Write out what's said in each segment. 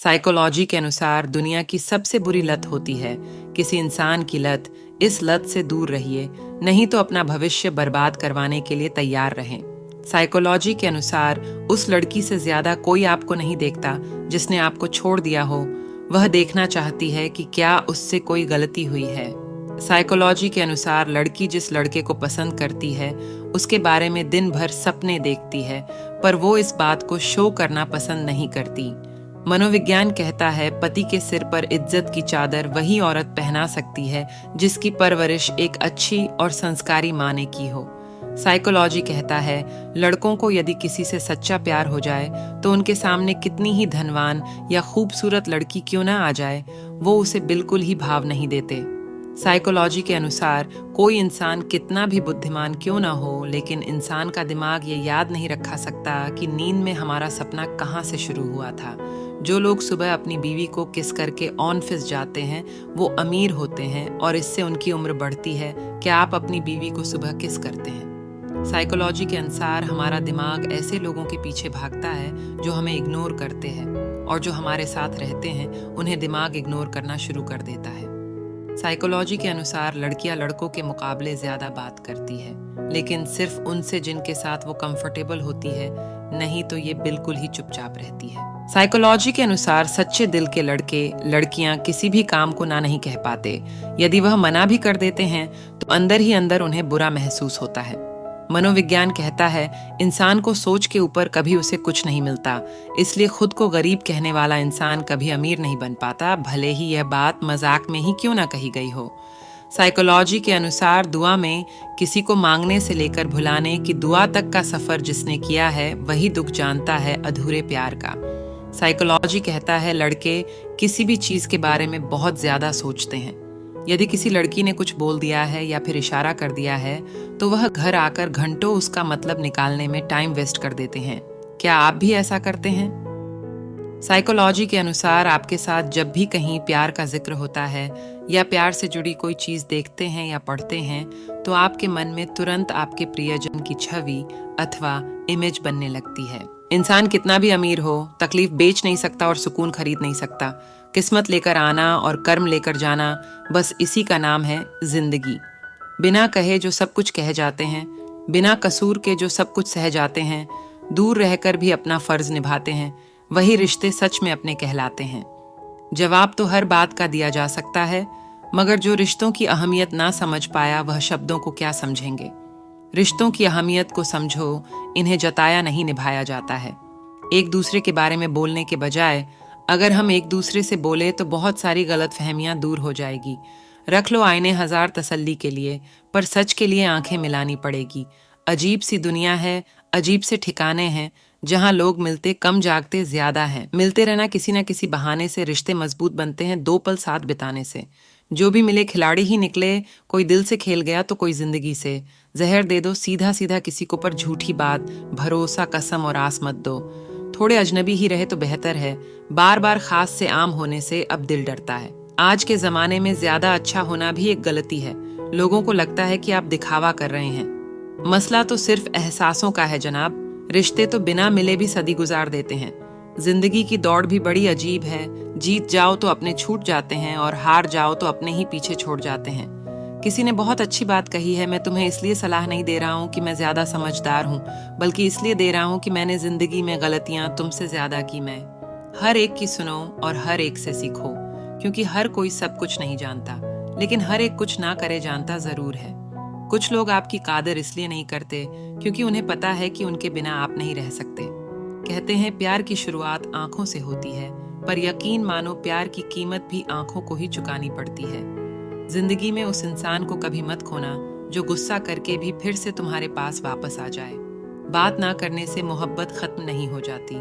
Psychology के अनुसार दुनिया की सबसे बुरी लत होती है किसी इंसान की लत। इस लत से दूर रहिए, नहीं तो अपना भविष्य बर्बाद करवाने के लिए तैयार रहें। साइकोलॉजी के अनुसार उस लड़की से ज्यादा कोई आपको नहीं देखता जिसने आपको छोड़ दिया हो। वह देखना चाहती है कि क्या उससे कोई गलती हुई है। साइकोलॉजी के अनुसार लड़की जिस लड़के को पसंद करती है उसके बारे में दिन भर सपने देखती है, पर वो इस बात को शो करना पसंद नहीं करती। मनोविज्ञान कहता है पति के सिर पर इज्जत की चादर वही औरत पहना सकती है जिसकी परवरिश एक अच्छी और संस्कारी माँ ने की हो। साइकोलॉजी कहता है लड़कों को यदि किसी से सच्चा प्यार हो जाए तो उनके सामने कितनी ही धनवान या खूबसूरत लड़की क्यों ना आ जाए, वो उसे बिल्कुल ही भाव नहीं देते। साइकोलॉजी के अनुसार कोई इंसान कितना भी बुद्धिमान क्यों ना हो, लेकिन इंसान का दिमाग ये याद नहीं रखा सकता कि नींद में हमारा सपना कहाँ से शुरू हुआ था। जो लोग सुबह अपनी बीवी को किस करके ऑफिस जाते हैं वो अमीर होते हैं और इससे उनकी उम्र बढ़ती है। क्या आप अपनी बीवी को सुबह किस करते हैं? साइकोलॉजी के अनुसार हमारा दिमाग ऐसे लोगों के पीछे भागता है जो हमें इग्नोर करते हैं, और जो हमारे साथ रहते हैं उन्हें दिमाग इग्नोर करना शुरू कर देता है। साइकोलॉजी के अनुसार लड़कियां लड़कों के मुकाबले ज्यादा बात करती है, लेकिन सिर्फ उनसे जिनके साथ वो कंफर्टेबल होती है, नहीं तो ये बिल्कुल ही चुपचाप रहती है। साइकोलॉजी के अनुसार सच्चे दिल के लड़के लड़कियां किसी भी काम को ना नहीं कह पाते। यदि वह मना भी कर देते हैं तो अंदर ही अंदर उन्हें बुरा महसूस होता है। मनोविज्ञान कहता है इंसान को सोच के ऊपर कभी उसे कुछ नहीं मिलता, इसलिए खुद को गरीब कहने वाला इंसान कभी अमीर नहीं बन पाता, भले ही यह बात मजाक में ही क्यों ना कही गई हो। साइकोलॉजी के अनुसार दुआ में किसी को मांगने से लेकर भुलाने की दुआ तक का सफर जिसने किया है वही दुख जानता है अधूरे प्यार का। साइकोलॉजी कहता है लड़के किसी भी चीज के बारे में बहुत ज्यादा सोचते हैं। यदि किसी लड़की ने कुछ बोल दिया है या फिर इशारा कर दिया है तो वह घर आकर घंटों उसका मतलब निकालने में टाइम वेस्ट कर देते हैं। क्या आप भी ऐसा करते हैं? साइकोलॉजी के अनुसार आपके साथ जब भी कहीं प्यार का जिक्र होता है या प्यार से जुड़ी कोई चीज देखते हैं या पढ़ते हैं तो आपके मन में तुरंत आपके प्रियजन की छवि अथवा इमेज बनने लगती है। इंसान कितना भी अमीर हो, तकलीफ बेच नहीं सकता और सुकून खरीद नहीं सकता। किस्मत लेकर आना और कर्म लेकर जाना, बस इसी का नाम है जिंदगी। बिना कहे जो सब कुछ कह जाते हैं, बिना कसूर के जो सब कुछ सह जाते हैं, दूर रहकर भी अपना फर्ज निभाते हैं, वही रिश्ते सच में अपने कहलाते हैं। जवाब तो हर बात का दिया जा सकता है, मगर जो रिश्तों की अहमियत ना समझ पाया वह शब्दों को क्या समझेंगे। रिश्तों की अहमियत को समझो, इन्हें जताया नहीं निभाया जाता है। एक दूसरे के बारे में बोलने के बजाय अगर हम एक दूसरे से बोले तो बहुत सारी गलतफहमियां दूर हो जाएगी। रख लो आईने हजार तसल्ली के लिए, पर सच के लिए आंखें मिलानी पड़ेगी। अजीब सी दुनिया है, अजीब से ठिकाने हैं जहां लोग मिलते कम जागते ज्यादा हैं। मिलते रहना किसी न किसी बहाने से रिश्ते मजबूत बनते हैं, 2 पल साथ बिताने से। जो भी मिले खिलाड़ी ही निकले, कोई दिल से खेल गया तो कोई जिंदगी से। जहर दे दो सीधा सीधा किसी को, पर झूठी बात, भरोसा, कसम और आस मत दो। थोड़े अजनबी ही रहे तो बेहतर है, बार बार खास से आम होने से अब दिल डरता है। आज के जमाने में ज्यादा अच्छा होना भी एक गलती है। लोगों को लगता है कि आप दिखावा कर रहे हैं। मसला तो सिर्फ एहसासों का है जनाब। रिश्ते तो बिना मिले भी सदी गुजार देते हैं। जिंदगी की दौड़ भी बड़ी अजीब है। जीत जाओ तो अपने छूट जाते हैं और हार जाओ तो अपने ही पीछे छोड़ जाते हैं। किसी ने बहुत अच्छी बात कही है, मैं तुम्हें इसलिए सलाह नहीं दे रहा हूँ कि मैं ज्यादा समझदार हूँ, बल्कि इसलिए दे रहा हूँ कि मैंने जिंदगी में गलतियां तुमसे ज्यादा की। मैं हर एक की सुनो और हर एक से सीखो, क्योंकि हर कोई सब कुछ नहीं जानता, लेकिन हर एक कुछ ना करे जानता जरूर है। कुछ लोग आपकी कादर इसलिए नहीं करते क्योंकि उन्हें पता है कि उनके बिना आप नहीं रह सकते। कहते हैं प्यार की शुरुआत आंखों से होती है, पर यकीन मानो प्यार की कीमत भी आंखों को ही चुकानी पड़ती है। जिंदगी में उस इंसान को कभी मत खोना जो गुस्सा करके भी फिर से तुम्हारे पास वापस आ जाए। बात ना करने से मोहब्बत खत्म नहीं हो जाती,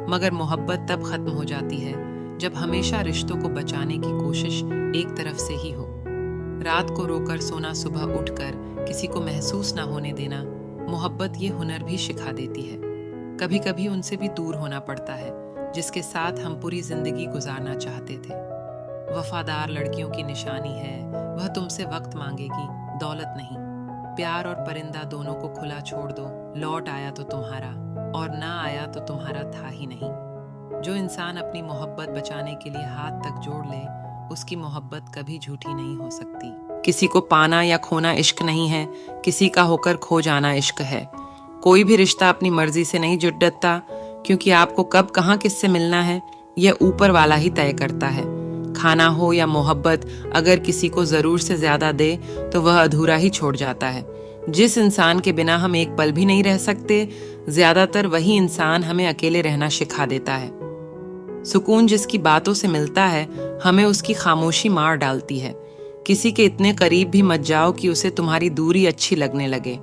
मगर मोहब्बत तब खत्म हो जाती है जब हमेशा रिश्तों को बचाने की कोशिश एक तरफ से ही हो। रात को रोकर सोना, सुबह उठकर किसी को महसूस ना होने देना, मोहब्बत ये हुनर भी सिखा देती है। कभी कभी उनसे भी दूर होना पड़ता है जिसके साथ हम पूरी जिंदगी गुजारना चाहते थे। वफादार लड़कियों की निशानी है वह तुमसे वक्त मांगेगी, दौलत नहीं। प्यार और परिंदा दोनों को खुला छोड़ दो, लौट आया तो तुम्हारा और ना आया तो तुम्हारा था ही नहीं। जो इंसान अपनी मोहब्बत बचाने के लिए हाथ तक जोड़ ले, उसकी मोहब्बत कभी झूठी नहीं हो सकती। किसी को पाना या खोना इश्क नहीं है, किसी का होकर खो जाना इश्क है। कोई भी रिश्ता अपनी मर्जी से नहीं जुड़ता, क्योंकि आपको कब कहाँ किससे मिलना है, यह ऊपर वाला ही तय करता है। खाना हो या मोहब्बत, अगर किसी को जरूर से ज्यादा दे तो वह अधूरा ही छोड़ जाता है। जिस इंसान के बिना हम एक पल भी नहीं रह सकते, ज्यादातर वही इंसान हमें अकेले रहना सिखा देता है। सुकून जिसकी बातों से मिलता है, हमें उसकी खामोशी मार डालती है। किसी के इतने करीब भी मत जाओ कि उसे तुम्हारी दूरी अच्छी लगने लगे।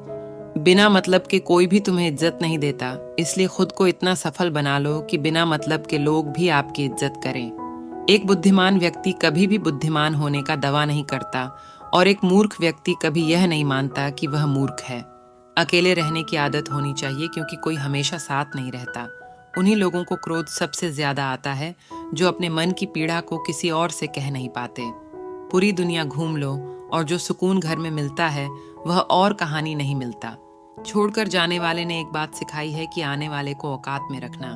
बिना मतलब के कोई भी तुम्हें इज्जत नहीं देता, इसलिए खुद को इतना सफल बना लो कि बिना मतलब के लोग भी आपकी इज्जत करें। एक बुद्धिमान व्यक्ति कभी भी बुद्धिमान होने का दावा नहीं करता, और एक मूर्ख व्यक्ति कभी यह नहीं मानता कि वह मूर्ख है। अकेले रहने की आदत होनी चाहिए, क्योंकि कोई हमेशा साथ नहीं रहता। उन्हीं लोगों को क्रोध सबसे ज्यादा आता है जो अपने मन की पीड़ा को किसी और से कह नहीं पाते। पूरी दुनिया घूम लो, और जो सुकून घर में मिलता है वह और कहानी नहीं मिलता। छोड़कर जाने वाले ने एक बात सिखाई है कि आने वाले को औकात में रखना।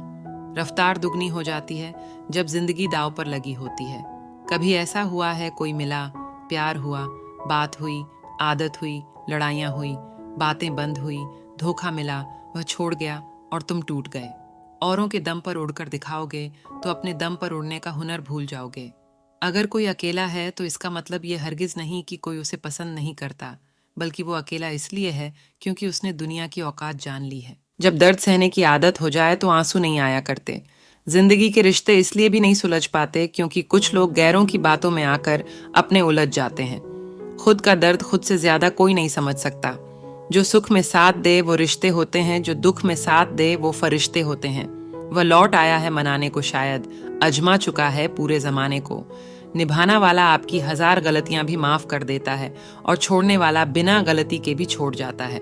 रफ्तार दुगनी हो जाती है जब जिंदगी दांव पर लगी होती है। कभी ऐसा हुआ है, कोई मिला, प्यार हुआ, बात हुई, आदत हुई, लड़ाइयाँ हुई, बातें बंद हुई, धोखा मिला, वह छोड़ गया और तुम टूट गए। औरों के दम पर उड़कर दिखाओगे तो अपने दम पर उड़ने का हुनर भूल जाओगे। अगर कोई अकेला है तो इसका मतलब ये हरगिज नहीं कि कोई उसे पसंद नहीं करता, बल्कि वो अकेला इसलिए है क्योंकि उसने दुनिया की औकात जान ली है। जब दर्द सहने की आदत हो जाए तो आंसू नहीं आया करते। जिंदगी के रिश्ते इसलिए भी नहीं सुलझ पाते क्योंकि कुछ लोग गैरों की बातों में आकर अपने उलझ जाते हैं। खुद का दर्द खुद से ज्यादा कोई नहीं समझ सकता। जो सुख में साथ दे वो रिश्ते होते हैं, जो दुख में साथ दे वो फरिश्ते होते हैं। वह लौट आया है मनाने को, शायद अजमा चुका है पूरे जमाने को। निभाना वाला आपकी 1000 गलतियां भी माफ कर देता है, और छोड़ने वाला बिना गलती के भी छोड़ जाता है।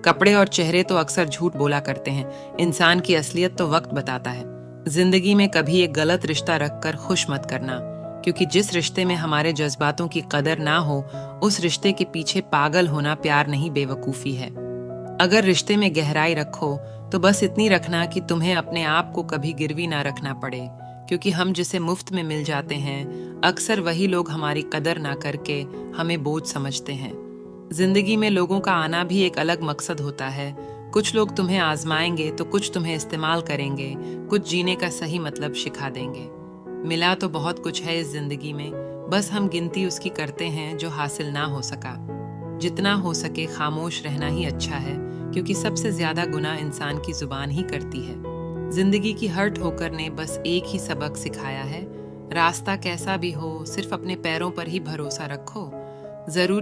कपड़े और चेहरे तो अक्सर झूठ बोला करते हैं, इंसान की असलियत तो वक्त बताता है। जिंदगी में कभी एक गलत रिश्ता रखकर खुश मत करना, क्योंकि जिस रिश्ते में हमारे जज्बातों की कदर ना हो, उस रिश्ते के पीछे पागल होना प्यार नहीं, बेवकूफी है। अगर रिश्ते में गहराई रखो तो बस इतनी रखना कि तुम्हें अपने आप को कभी गिरवी ना रखना पड़े, क्योंकि हम जिसे मुफ्त में मिल जाते हैं, अक्सर वही लोग हमारी कदर ना करके हमें बोझ समझते हैं। जिंदगी में लोगों का आना भी एक अलग मकसद होता है। कुछ लोग तुम्हें आजमाएंगे तो कुछ तुम्हें इस्तेमाल करेंगे, कुछ जीने का सही मतलब सिखा देंगे। मिला तो बहुत कुछ है इस जिंदगी में, बस हम गिनती उसकी करते हैं जो हासिल ना हो सका। जितना हो सके खामोश रहना ही अच्छा है, क्योंकि सबसे ज्यादा गुनाह इंसान की जुबान ही करती है। जिंदगी की हर ठोकर ने बस एक ही सबक सिखाया है, रास्ता कैसा भी हो सिर्फ अपने पैरों पर ही भरोसा रखो। जरूरी